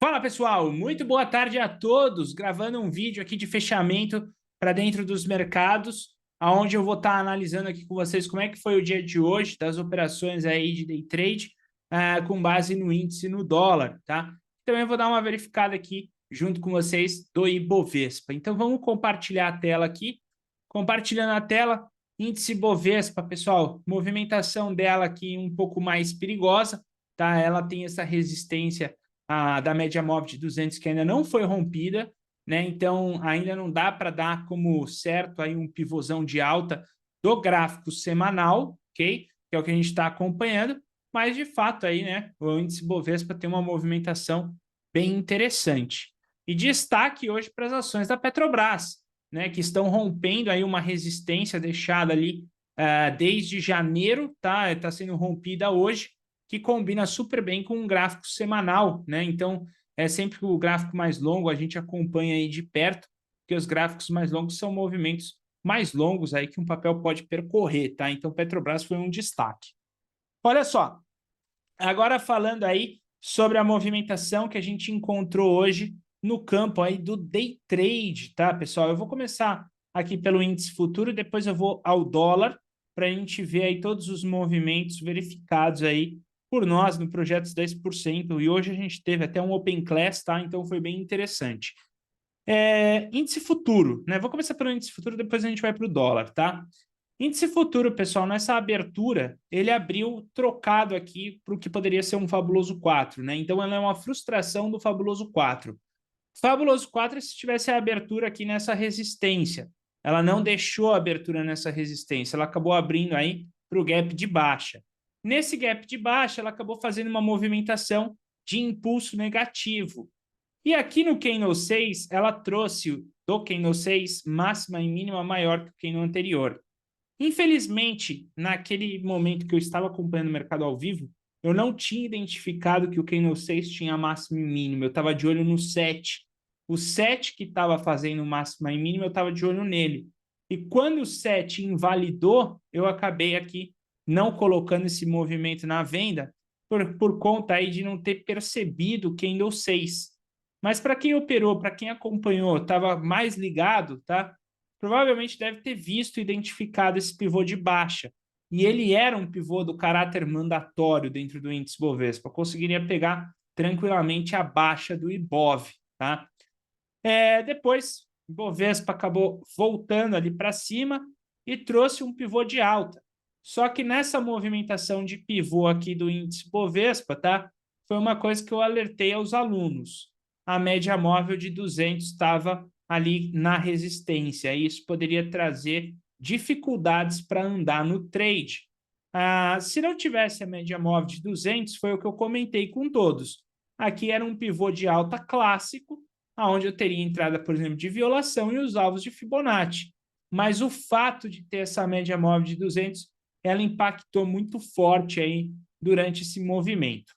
Fala pessoal, muito boa tarde a todos. Gravando um vídeo aqui de fechamento para dentro dos mercados, aonde eu vou estar analisando aqui com vocês como é que foi o dia de hoje das operações aí de day trade, com base no índice no dólar, tá? Também vou dar uma verificada aqui junto com vocês do Ibovespa. Então vamos compartilhar a tela aqui. Compartilhando a tela, índice Ibovespa, pessoal, movimentação dela aqui um pouco mais perigosa, tá? Ela tem essa resistência da média móvel de 200 que ainda não foi rompida, né? Então ainda não dá para dar como certo aí um pivôzão de alta do gráfico semanal, ok? Que é o que a gente está acompanhando, mas de fato aí, né? O índice Bovespa tem uma movimentação bem interessante. E destaque hoje para as ações da Petrobras, né? Que estão rompendo aí uma resistência deixada ali desde janeiro, tá? Está sendo rompida hoje, que combina super bem com um gráfico semanal, né? Então, é sempre que o gráfico mais longo a gente acompanha aí de perto, porque os gráficos mais longos são movimentos mais longos aí que um papel pode percorrer, tá? Então, Petrobras foi um destaque. Olha só, agora falando aí sobre a movimentação que a gente encontrou hoje no campo aí do day trade, tá, pessoal? Eu vou começar aqui pelo índice futuro, depois eu vou ao dólar, para a gente ver aí todos os movimentos verificados aí por nós no Projetos 10%, e hoje a gente teve até um Open Class, tá? Então foi bem interessante. Índice futuro, né? Vou começar pelo índice futuro, depois a gente vai para o dólar, tá? Índice futuro, pessoal, nessa abertura, ele abriu trocado aqui para o que poderia ser um fabuloso 4, né? Então, ela é uma frustração do fabuloso 4. Fabuloso 4 se tivesse a abertura aqui nessa resistência. Ela não deixou a abertura nessa resistência, ela acabou abrindo aí para o gap de baixa. Nesse gap de baixa, ela acabou fazendo uma movimentação de impulso negativo. E aqui no Candle 6, ela trouxe do Candle 6 máxima e mínima maior que o Candle anterior. Infelizmente, naquele momento que eu estava acompanhando o mercado ao vivo, eu não tinha identificado que o Candle 6 tinha máxima e mínima. Eu estava de olho no 7. O 7 que estava fazendo máxima e mínima, eu estava de olho nele. E quando o 7 invalidou, eu acabei aqui não colocando esse movimento na venda por conta aí de não ter percebido o Candle 6. Mas para quem operou, para quem acompanhou, estava mais ligado, tá? Provavelmente deve ter visto e identificado esse pivô de baixa. E ele era um pivô do caráter mandatório dentro do índice Bovespa. Conseguiria pegar tranquilamente a baixa do Ibov, tá? Depois, o Bovespa acabou voltando ali para cima e trouxe um pivô de alta. Só que nessa movimentação de pivô aqui do índice Bovespa, tá? Foi uma coisa que eu alertei aos alunos. A média móvel de 200 estava ali na resistência. E isso poderia trazer dificuldades para andar no trade. Se não tivesse a média móvel de 200, foi o que eu comentei com todos. Aqui era um pivô de alta clássico, onde eu teria entrada, por exemplo, de violação e os alvos de Fibonacci. Mas o fato de ter essa média móvel de 200, ela impactou muito forte aí durante esse movimento.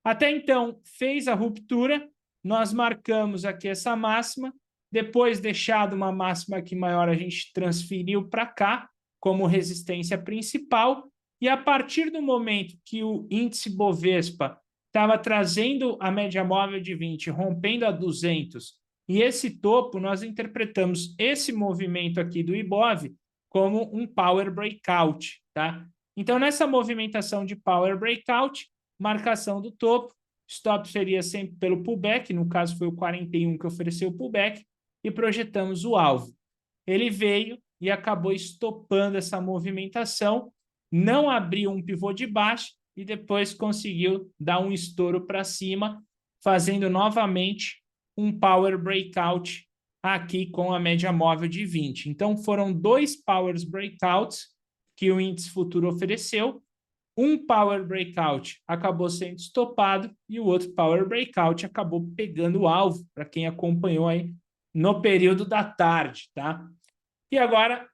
Até então, fez a ruptura, nós marcamos aqui essa máxima, depois deixado uma máxima aqui maior, a gente transferiu para cá como resistência principal, e a partir do momento que o índice Bovespa estava trazendo a média móvel de 20, rompendo a 200, e esse topo, nós interpretamos esse movimento aqui do Ibov como um Power Breakout, tá? Então, nessa movimentação de Power Breakout, marcação do topo, stop seria sempre pelo pullback, no caso foi o 41 que ofereceu o pullback, e projetamos o alvo. Ele veio e acabou estopando essa movimentação, não abriu um pivô de baixa e depois conseguiu dar um estouro para cima, fazendo novamente um Power Breakout aqui com a média móvel de 20. Então, foram dois Power Breakouts que o índice futuro ofereceu. Um Power Breakout acabou sendo estopado e o outro Power Breakout acabou pegando o alvo, para quem acompanhou aí no período da tarde, tá? E agora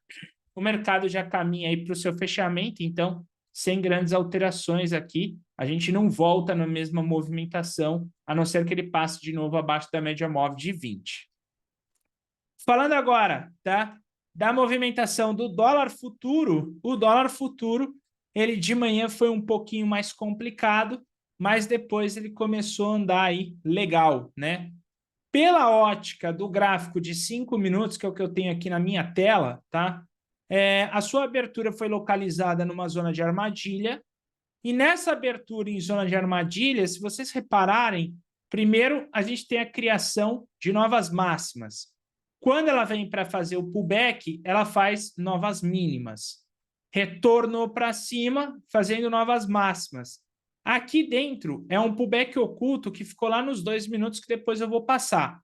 o mercado já caminha aí para o seu fechamento, então, sem grandes alterações aqui, a gente não volta na mesma movimentação, a não ser que ele passe de novo abaixo da média móvel de 20. Falando agora, tá, da movimentação do dólar futuro, o dólar futuro, ele de manhã foi um pouquinho mais complicado, mas depois ele começou a andar aí legal, né? Pela ótica do gráfico de 5 minutos, que é o que eu tenho aqui na minha tela, tá? A sua abertura foi localizada numa zona de armadilha, e nessa abertura em zona de armadilha, se vocês repararem, primeiro a gente tem a criação de novas máximas. Quando ela vem para fazer o pullback, ela faz novas mínimas. Retornou para cima, fazendo novas máximas. Aqui dentro é um pullback oculto que ficou lá nos 2 minutos que depois eu vou passar.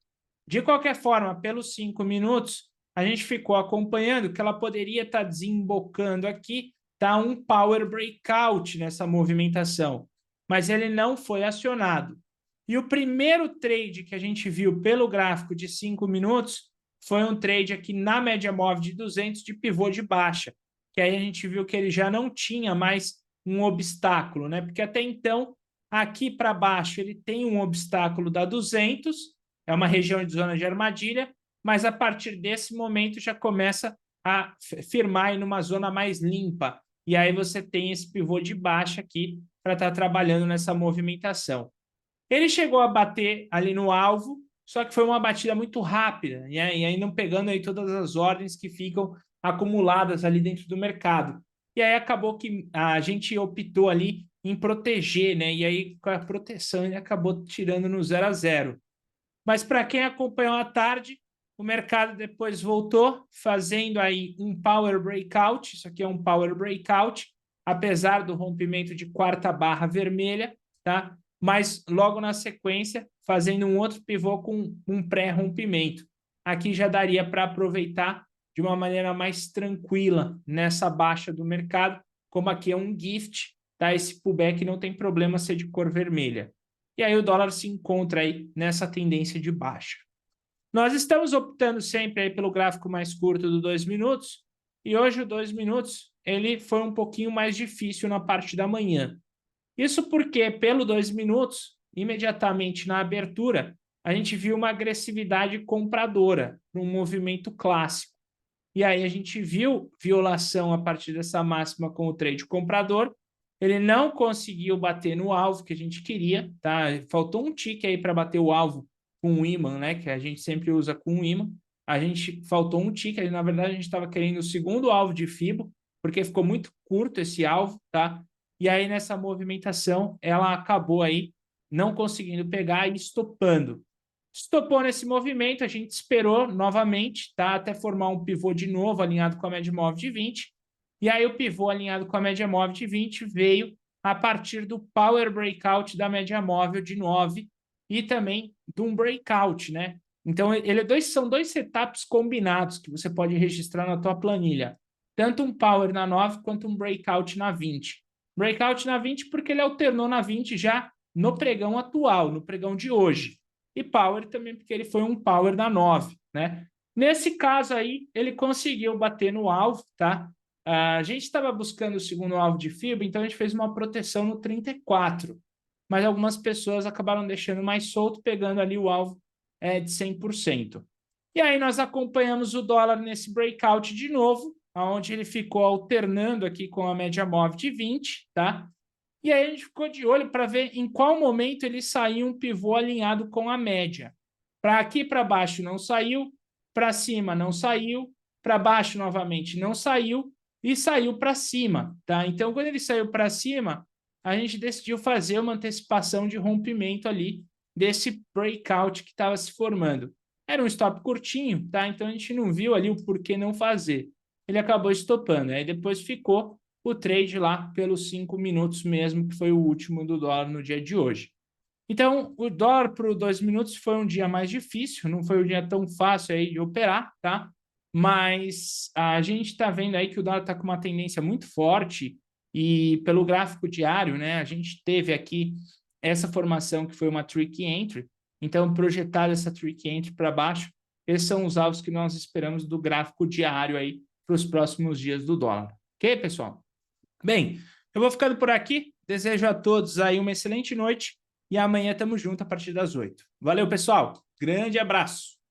De qualquer forma, pelos 5 minutos, a gente ficou acompanhando que ela poderia estar desembocando aqui, tá? Um power breakout nessa movimentação, mas ele não foi acionado. E o primeiro trade que a gente viu pelo gráfico de 5 minutos foi um trade aqui na média móvel de 200 de pivô de baixa, que aí a gente viu que ele já não tinha mais um obstáculo, né? Porque até então, aqui para baixo, ele tem um obstáculo da 200, é uma região de zona de armadilha, mas a partir desse momento já começa a firmar em uma zona mais limpa. E aí você tem esse pivô de baixa aqui para estar trabalhando nessa movimentação. Ele chegou a bater ali no alvo, só que foi uma batida muito rápida, e aí não pegando aí todas as ordens que ficam acumuladas ali dentro do mercado. E aí acabou que a gente optou ali em proteger, né? E aí com a proteção ele acabou tirando no 0 a 0. Mas para quem acompanhou à tarde, o mercado depois voltou fazendo aí um power breakout. Isso aqui é um power breakout, apesar do rompimento de quarta barra vermelha, tá? Mas logo na sequência, fazendo um outro pivô com um pré-rompimento. Aqui já daria para aproveitar de uma maneira mais tranquila nessa baixa do mercado, como aqui é um gift, tá? Esse pullback não tem problema ser de cor vermelha. E aí o dólar se encontra aí nessa tendência de baixa. Nós estamos optando sempre aí pelo gráfico mais curto do 2 minutos, e hoje o 2 minutos ele foi um pouquinho mais difícil na parte da manhã. Isso porque, pelo 2 minutos, imediatamente na abertura, a gente viu uma agressividade compradora, um movimento clássico. E aí a gente viu violação a partir dessa máxima com o trade comprador. Ele não conseguiu bater no alvo que a gente queria, tá? Faltou um tique aí para bater o alvo com o imã, né? Que a gente sempre usa com o imã. A gente faltou um tique, ali, na verdade a gente estava querendo o segundo alvo de FIBO, porque ficou muito curto esse alvo, tá? E aí nessa movimentação ela acabou aí não conseguindo pegar e estopando. Estopou nesse movimento, a gente esperou novamente, tá? Até formar um pivô de novo alinhado com a média móvel de 20. E aí o pivô alinhado com a média móvel de 20 veio a partir do power breakout da média móvel de 9 e também de um breakout, né? Então, são dois setups combinados que você pode registrar na tua planilha. Tanto um power na 9 quanto um breakout na 20. Breakout na 20 porque ele alternou na 20 já no pregão atual, no pregão de hoje. E power também porque ele foi um power na 9, né? Nesse caso aí, ele conseguiu bater no alvo, tá? A gente estava buscando o segundo alvo de FIBO, então a gente fez uma proteção no 34. Mas algumas pessoas acabaram deixando mais solto, pegando ali o alvo de 100%. E aí nós acompanhamos o dólar nesse breakout de novo, onde ele ficou alternando aqui com a média móvel de 20, tá? E aí a gente ficou de olho para ver em qual momento ele saiu um pivô alinhado com a média. Para aqui para baixo não saiu, para cima não saiu, para baixo novamente não saiu e saiu para cima, tá? Então, quando ele saiu para cima, a gente decidiu fazer uma antecipação de rompimento ali desse breakout que estava se formando. Era um stop curtinho, tá? Então, a gente não viu ali o porquê não fazer. Ele acabou estopando. Aí depois ficou o trade lá pelos 5 minutos mesmo, que foi o último do dólar no dia de hoje. Então, o dólar para os 2 minutos foi um dia mais difícil, não foi um dia tão fácil aí de operar, tá? Mas a gente está vendo aí que o dólar está com uma tendência muito forte e pelo gráfico diário, né, a gente teve aqui essa formação que foi uma tricky entry, então projetar essa tricky entry para baixo, esses são os alvos que nós esperamos do gráfico diário aí para os próximos dias do dólar. Ok, pessoal? Bem, eu vou ficando por aqui. Desejo a todos aí uma excelente noite e amanhã estamos juntos a partir das 8. Valeu, pessoal. Grande abraço.